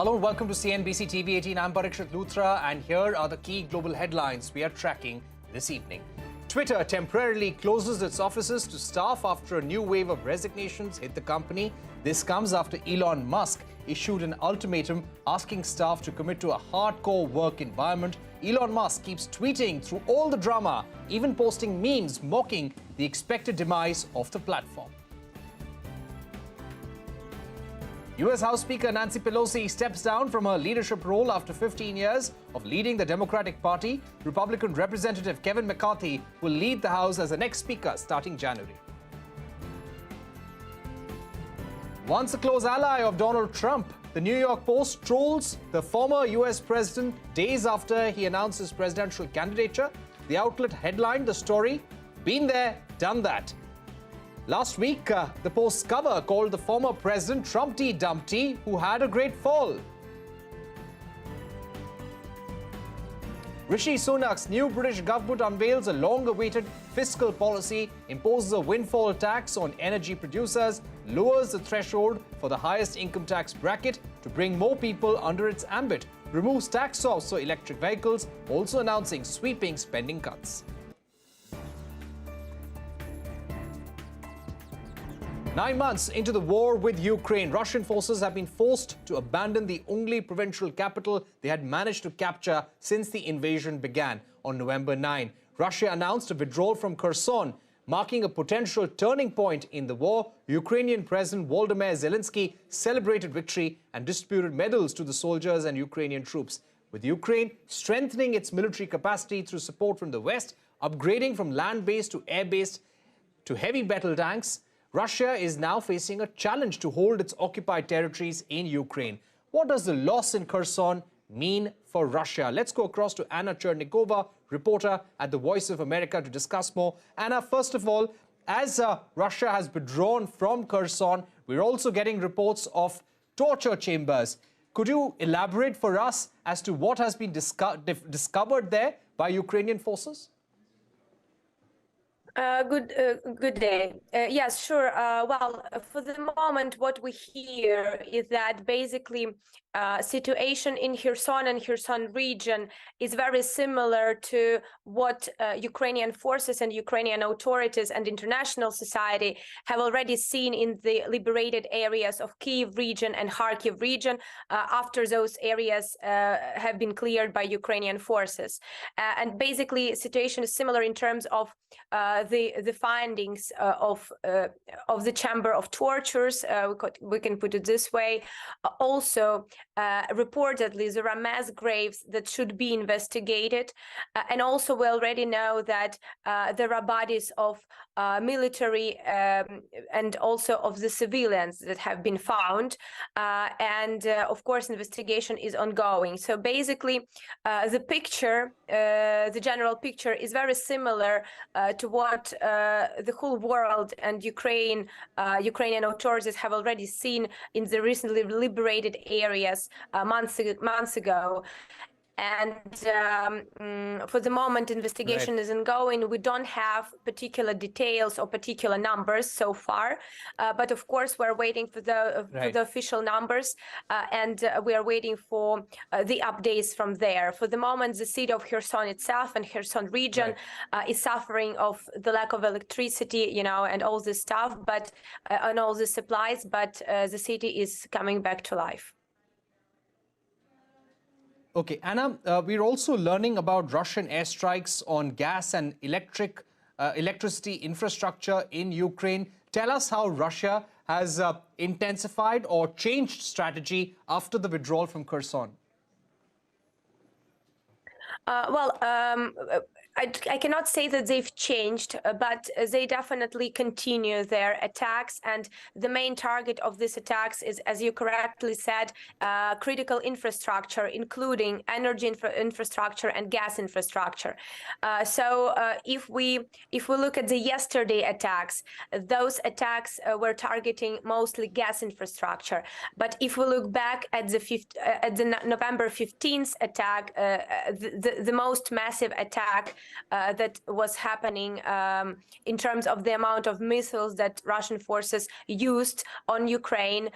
Hello and welcome to CNBC-TV18. I'm Parikshit Luthra and here are the key global headlines we are tracking this evening. Twitter temporarily closes its offices to staff after a new wave of resignations hit the company. This comes after Elon Musk issued an ultimatum asking staff to commit to a hardcore work environment. Elon Musk keeps tweeting through all the drama, even posting memes mocking the expected demise of the platform. U.S. House Speaker Nancy Pelosi steps down from her leadership role after 15 years of leading the Democratic Party. Republican Representative Kevin McCarthy will lead the House as the next Speaker starting January. Once a close ally of Donald Trump, the New York Post trolls the former U.S. president days after he announced his presidential candidature. The outlet headlined the story, "Been there, done that." Last week, the Post's cover called the former president Trumpty Dumpty, who had a great fall. Rishi Sunak's new British government unveils a long-awaited fiscal policy, imposes a windfall tax on energy producers, lowers the threshold for the highest income tax bracket to bring more people under its ambit, removes tax offs for electric vehicles, also announcing sweeping spending cuts. 9 months into the war with Ukraine, Russian forces have been forced to abandon the only provincial capital they had managed to capture since the invasion began on November 9. Russia announced a withdrawal from Kherson, marking a potential turning point in the war. Ukrainian President Volodymyr Zelensky celebrated victory and distributed medals to the soldiers and Ukrainian troops. With Ukraine strengthening its military capacity through support from the West, upgrading from land-based to air-based to heavy battle tanks, Russia is now facing a challenge to hold its occupied territories in Ukraine. What does the loss in Kherson mean for Russia? Let's go across to Anna Chernikova, reporter at the Voice of America, to discuss more. Anna, first of all, as Russia has withdrawn from Kherson, we're also getting reports of torture chambers. Could you elaborate for us as to what has been discovered there by Ukrainian forces? Good day. Yes, sure. Well, for the moment, what we hear is that basically situation in Kherson and Kherson region is very similar to what Ukrainian forces and Ukrainian authorities and international society have already seen in the liberated areas of Kyiv region and Kharkiv region after those areas have been cleared by Ukrainian forces. And basically, situation is similar in terms of the findings of the chamber of tortures. We can put it this way. Also, reportedly, there are mass graves that should be investigated, and also we already know that there are bodies of military and also of the civilians that have been found, and of course investigation is ongoing. So basically the picture, the general picture is very similar to what the whole world and Ukrainian authorities have already seen in the recently liberated areas months ago. And for the moment, investigation is ongoing. We don't have particular details or particular numbers so far, but of course we're waiting for the official numbers, and we are waiting for the updates from there. For the moment, the city of Kherson itself and Kherson region is suffering of the lack of electricity, and all this stuff, but and all the supplies. But the city is coming back to life. Okay, Anna, we're also learning about Russian airstrikes on gas and electricity infrastructure in Ukraine. Tell us how Russia has intensified or changed strategy after the withdrawal from Kherson. I cannot say that they've changed, but they definitely continue their attacks. And the main target of these attacks is, as you correctly said, critical infrastructure, including energy infrastructure and gas infrastructure. So if we look at the yesterday attacks, those attacks were targeting mostly gas infrastructure. But if we look back at the November 15th attack, the most massive attack that was happening in terms of the amount of missiles that Russian forces used on Ukraine.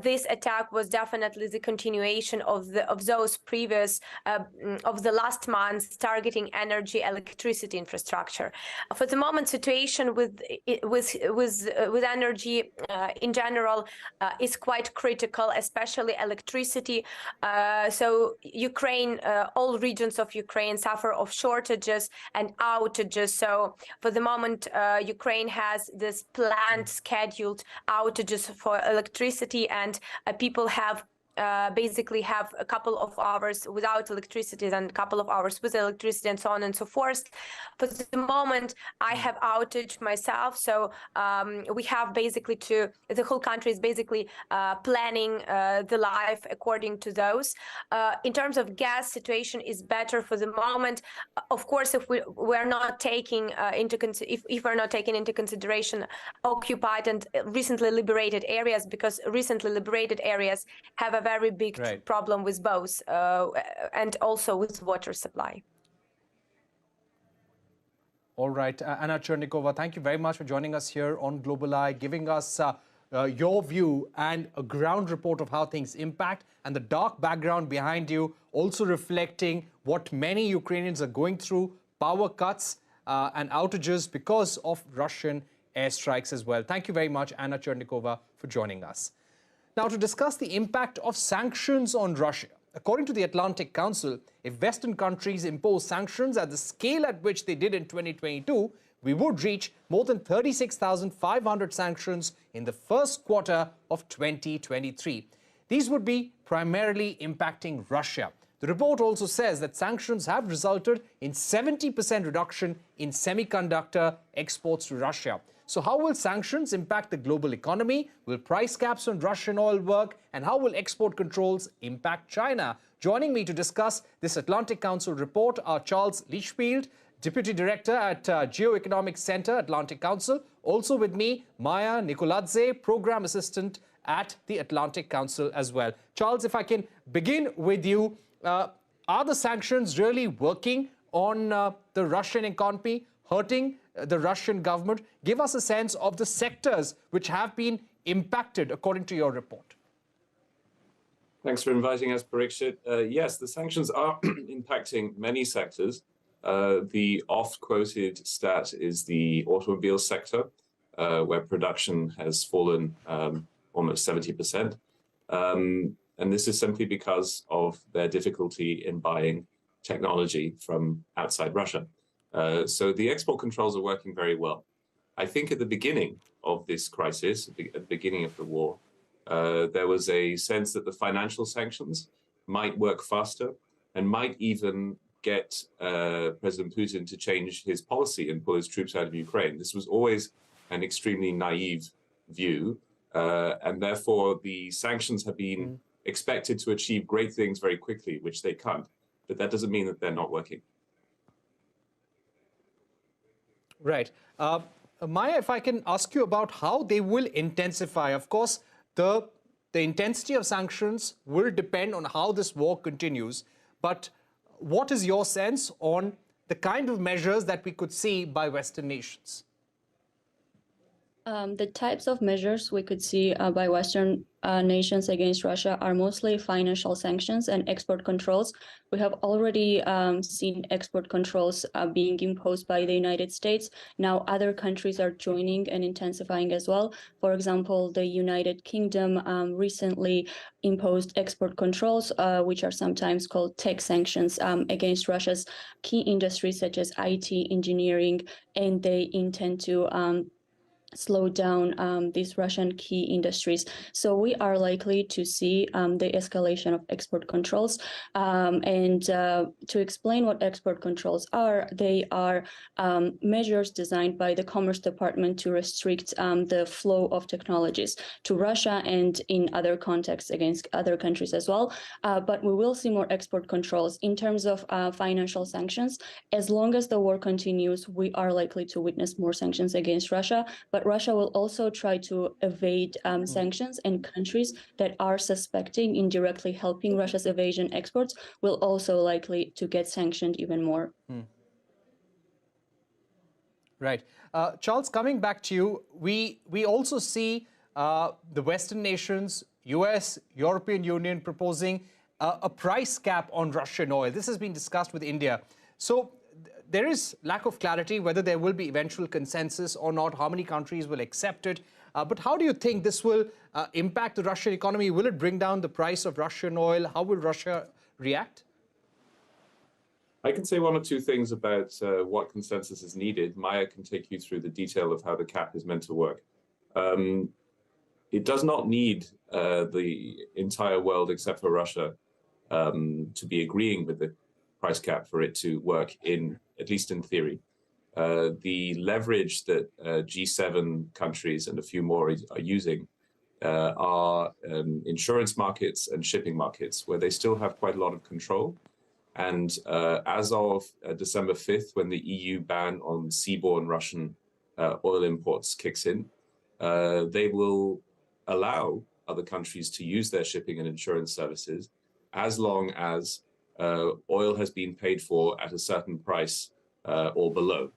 This attack was definitely the continuation of those previous of the last months targeting energy, electricity infrastructure. For the moment, situation with energy in general is quite critical, especially electricity. So Ukraine, all regions of Ukraine suffer of shortages and outages. So for the moment, Ukraine has this planned, scheduled outages for electricity, and people have basically have a couple of hours without electricity and a couple of hours with electricity and so on and so forth. For the moment, I have outage myself, so we have basically the whole country is basically planning the life according to those. In terms of gas, situation is better for the moment. Of course, if we're not taking if we're not taking into consideration occupied and recently liberated areas, because recently liberated areas have a very big problem with both and also with water supply. All right, Anna Chernikova, thank you very much for joining us here on Global Eye, giving us your view and a ground report of how things impact, and the dark background behind you also reflecting what many Ukrainians are going through, power cuts and outages because of Russian airstrikes as well. Thank you very much, Anna Chernikova, for joining us. Now, to discuss the impact of sanctions on Russia. According to the Atlantic Council, if Western countries impose sanctions at the scale at which they did in 2022, we would reach more than 36,500 sanctions in the first quarter of 2023. These would be primarily impacting Russia. The report also says that sanctions have resulted in 70% reduction in semiconductor exports to Russia. So how will sanctions impact the global economy? Will price caps on Russian oil work? And how will export controls impact China? Joining me to discuss this Atlantic Council report are Charles Lichfield, Deputy Director at Geoeconomic Center, Atlantic Council. Also with me, Maia, Nikoladze, Program Assistant at the Atlantic Council as well. Charles, if I can begin with you, are the sanctions really working on the Russian economy, hurting the Russian government? Give us a sense of the sectors which have been impacted according to your report. Thanks for inviting us, Parikshit. Yes, the sanctions are impacting many sectors. The oft-quoted stat is the automobile sector, where production has fallen almost 70%. And this is simply because of their difficulty in buying technology from outside Russia. So the export controls are working very well. I think at the beginning of this crisis, at the beginning of the war, there was a sense that the financial sanctions might work faster and might even get President Putin to change his policy and pull his troops out of Ukraine. This was always an extremely naive view, and therefore the sanctions have been expected to achieve great things very quickly, which they can't. But that doesn't mean that they're not working. Right. Maia, if I can ask you about how they will intensify. Of course, the intensity of sanctions will depend on how this war continues. But what is your sense on the kind of measures that we could see by Western nations? The types of measures we could see by Western nations against Russia are mostly financial sanctions and export controls. We have already seen export controls being imposed by the United States. Now other countries are joining and intensifying as well. For example, the United Kingdom recently imposed export controls, which are sometimes called tech sanctions against Russia's key industries such as IT, engineering, and they intend to slow down these Russian key industries. So we are likely to see the escalation of export controls. And to explain what export controls are, they are measures designed by the Commerce Department to restrict the flow of technologies to Russia and in other contexts against other countries as well. But we will see more export controls. In terms of financial sanctions, as long as the war continues, we are likely to witness more sanctions against Russia. But Russia will also try to evade sanctions, and countries that are suspecting indirectly helping Russia's evasion exports will also likely to get sanctioned even more. Right. Charles, coming back to you, we also see the Western nations, US, European Union proposing a price cap on Russian oil. This has been discussed with India. So there is lack of clarity whether there will be eventual consensus or not, how many countries will accept it. But how do you think this will impact the Russian economy? Will it bring down the price of Russian oil? How will Russia react? I can say one or two things about what consensus is needed. Maia can take you through the detail of how the cap is meant to work. It does not need the entire world, except for Russia, to be agreeing with the price cap for it to work, at least in theory. The leverage that G7 countries and a few more are using are insurance markets and shipping markets, where they still have quite a lot of control. And as of December 5th, when the EU ban on seaborne Russian oil imports kicks in, they will allow other countries to use their shipping and insurance services as long as oil has been paid for at a certain price or below.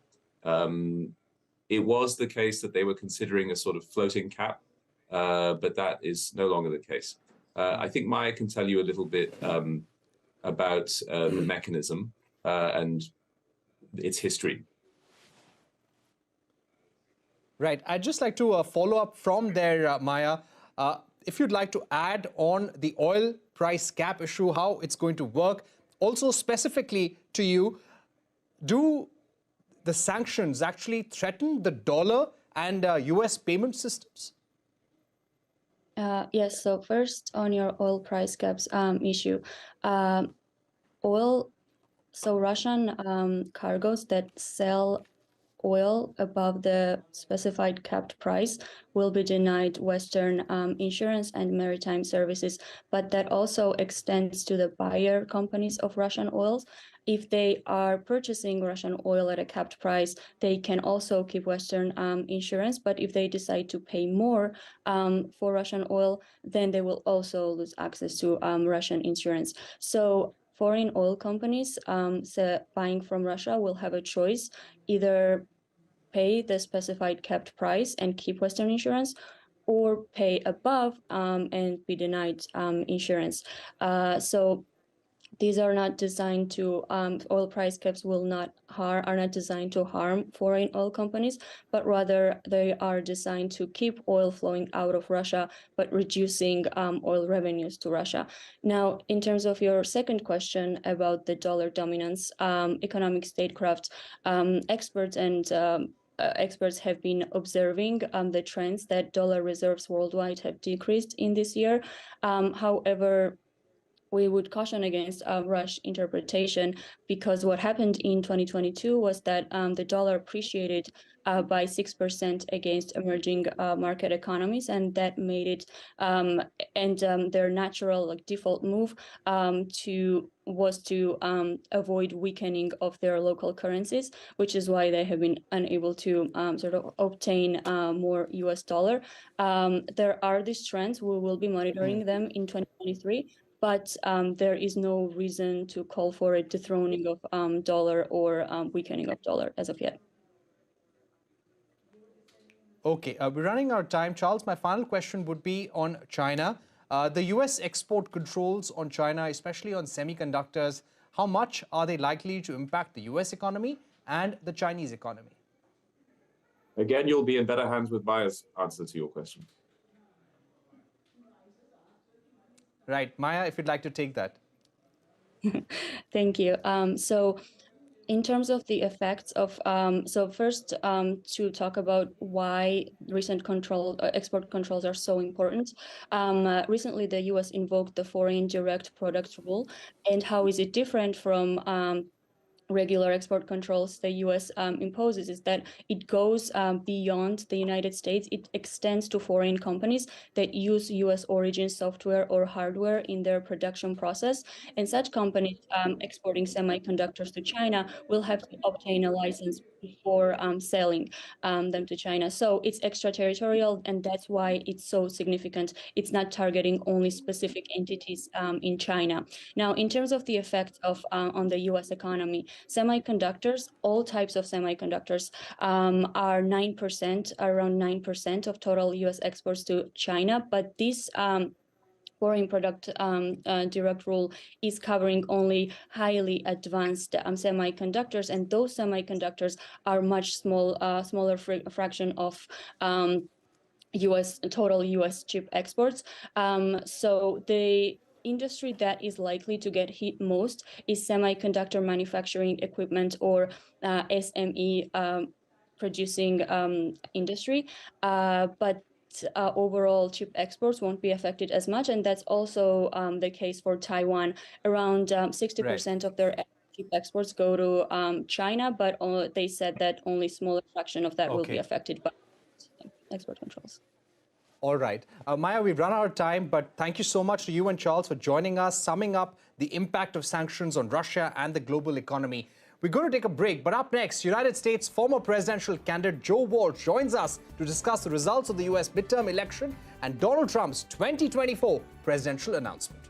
It was the case that they were considering a sort of floating cap, but that is no longer the case. I think Maia can tell you a little bit about the mechanism and its history. Right. I'd just like to follow up from there, Maia. If you'd like to add on the oil price cap issue, how it's going to work. Also, specifically to you, do the sanctions actually threaten the dollar and US payment systems? Yes, so first on your oil price caps issue, Russian cargoes that sell oil above the specified capped price will be denied Western insurance and maritime services, but that also extends to the buyer companies of Russian oils. If they are purchasing Russian oil at a capped price, they can also keep Western insurance, but if they decide to pay more for Russian oil, then they will also lose access to Russian insurance. So foreign oil companies buying from Russia will have a choice: either pay the specified capped price and keep Western insurance, or pay above and be denied insurance. So these are not designed to, oil price caps are not designed to harm foreign oil companies, but rather they are designed to keep oil flowing out of Russia, but reducing oil revenues to Russia. Now, in terms of your second question about the dollar dominance, economic statecraft experts and experts have been observing the trends that dollar reserves worldwide have decreased in this year. However, we would caution against a rush interpretation, because what happened in 2022 was that the dollar appreciated by 6% against emerging market economies, and that made it their natural default move was to avoid weakening of their local currencies, which is why they have been unable to sort of obtain more US dollar. There are these trends. We will be monitoring them in 2023. But there is no reason to call for a dethroning of dollar or weakening of dollar as of yet. Okay, we're running out of time. Charles, my final question would be on China. The US export controls on China, especially on semiconductors, how much are they likely to impact the US economy and the Chinese economy? Again, you'll be in better hands with Maia's answer to your question. Right. Maia, if you'd like to take that. Thank you. So in terms of the effects of, first to talk about why recent export controls are so important. Recently, the US invoked the Foreign Direct Products Rule, and how is it different from regular export controls the US imposes is that it goes beyond the United States. It extends to foreign companies that use US origin software or hardware in their production process. And such companies exporting semiconductors to China will have to obtain a license before selling them to China. So it's extraterritorial, and that's why it's so significant. It's not targeting only specific entities in China. Now, in terms of the effect of on the US economy, Semiconductors, all types of semiconductors, are 9%, around 9% of total U.S. exports to China. But this foreign product direct rule is covering only highly advanced semiconductors, and those semiconductors are much smaller fraction of total U.S. chip exports. So the industry that is likely to get hit most is semiconductor manufacturing equipment, or SME producing industry. But overall chip exports won't be affected as much, and that's also the case for Taiwan. Around 60% of their chip exports go to China, but they said that only smaller fraction of that will be affected by export controls. All right. Maia, we've run out of time, but thank you so much to you and Charles for joining us, summing up the impact of sanctions on Russia and the global economy. We're going to take a break, but up next, United States former presidential candidate Joe Walsh joins us to discuss the results of the U.S. midterm election and Donald Trump's 2024 presidential announcement.